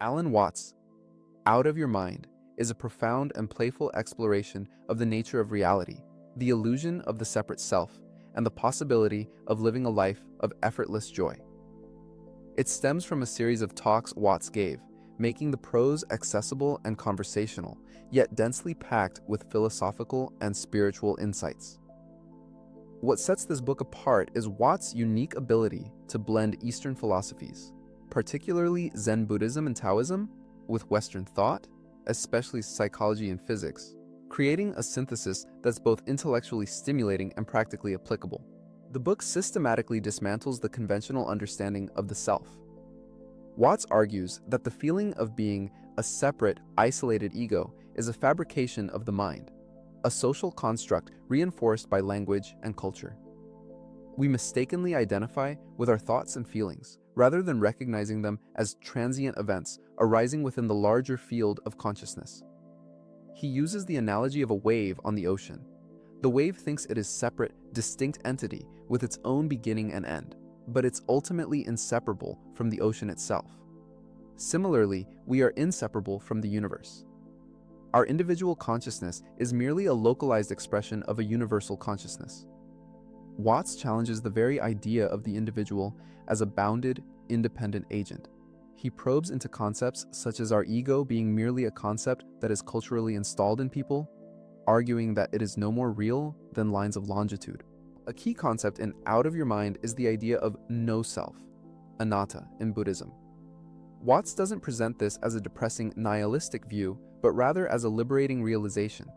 Alan Watts' Out of Your Mind is a profound and playful exploration of the nature of reality, the illusion of the separate self, and the possibility of living a life of effortless joy. It stems from a series of talks Watts gave, making the prose accessible and conversational, yet densely packed with philosophical and spiritual insights. What sets this book apart is Watts' unique ability to blend Eastern philosophies, particularly Zen Buddhism and Taoism, with Western thought, especially psychology and physics, creating a synthesis that's both intellectually stimulating and practically applicable. The book systematically dismantles the conventional understanding of the self. Watts argues that the feeling of being a separate, isolated ego is a fabrication of the mind, a social construct reinforced by language and culture. We mistakenly identify with our thoughts and feelings, rather than recognizing them as transient events arising within the larger field of consciousness. He uses the analogy of a wave on the ocean. The wave thinks it is a separate, distinct entity with its own beginning and end, but it's ultimately inseparable from the ocean itself. Similarly, we are inseparable from the universe. Our individual consciousness is merely a localized expression of a universal consciousness. Watts challenges the very idea of the individual as a bounded, independent agent. He probes into concepts such as our ego being merely a concept that is culturally installed in people, arguing that it is no more real than lines of longitude. A key concept in Out of Your Mind is the idea of no self, anatta in Buddhism. Watts doesn't present this as a depressing nihilistic view, but rather as a liberating realization.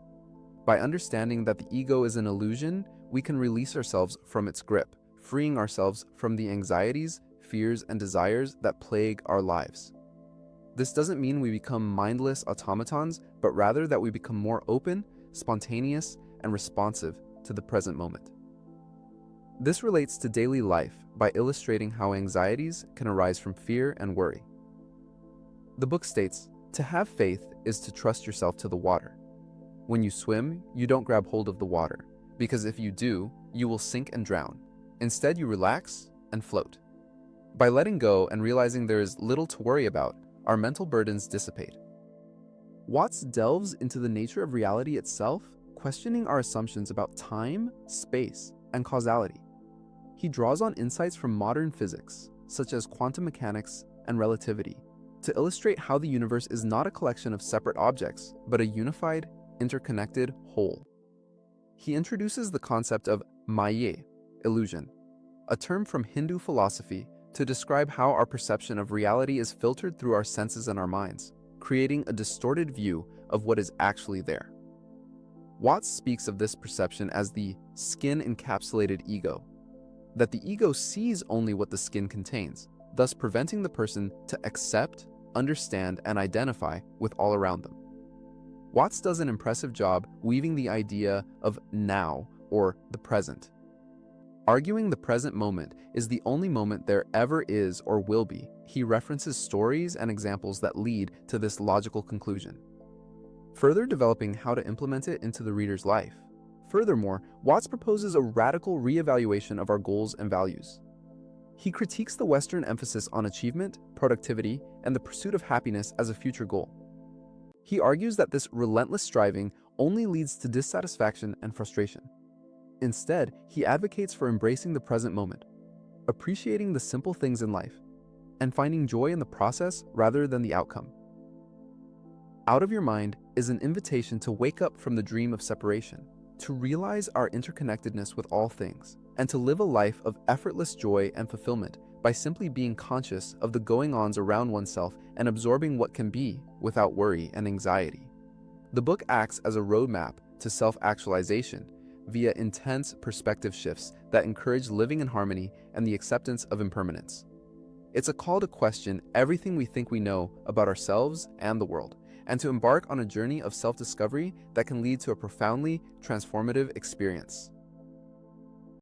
By understanding that the ego is an illusion, we can release ourselves from its grip, freeing ourselves from the anxieties, fears, and desires that plague our lives. This doesn't mean we become mindless automatons, but rather that we become more open, spontaneous, and responsive to the present moment. This relates to daily life by illustrating how anxieties can arise from fear and worry. The book states, "To have faith is to trust yourself to the water. When you swim, you don't grab hold of the water, because if you do, you will sink and drown. Instead, you relax and float." By letting go and realizing there is little to worry about, our mental burdens dissipate. Watts delves into the nature of reality itself, questioning our assumptions about time, space, and causality. He draws on insights from modern physics, such as quantum mechanics and relativity, to illustrate how the universe is not a collection of separate objects, but a unified, interconnected whole. He introduces the concept of maya, illusion, a term from Hindu philosophy to describe how our perception of reality is filtered through our senses and our minds, creating a distorted view of what is actually there. Watts speaks of this perception as the skin-encapsulated ego, that the ego sees only what the skin contains, thus preventing the person to accept, understand, and identify with all around them. Watts does an impressive job weaving the idea of now, or the present. Arguing the present moment is the only moment there ever is or will be, he references stories and examples that lead to this logical conclusion, further developing how to implement it into the reader's life. Furthermore, Watts proposes a radical reevaluation of our goals and values. He critiques the Western emphasis on achievement, productivity, and the pursuit of happiness as a future goal. He argues that this relentless striving only leads to dissatisfaction and frustration. Instead, he advocates for embracing the present moment, appreciating the simple things in life, and finding joy in the process rather than the outcome. Out of Your Mind is an invitation to wake up from the dream of separation, to realize our interconnectedness with all things, and to live a life of effortless joy and fulfillment by simply being conscious of the going-ons around oneself and absorbing what can be without worry and anxiety. The book acts as a roadmap to self-actualization via intense perspective shifts that encourage living in harmony and the acceptance of impermanence. It's a call to question everything we think we know about ourselves and the world, and to embark on a journey of self-discovery that can lead to a profoundly transformative experience.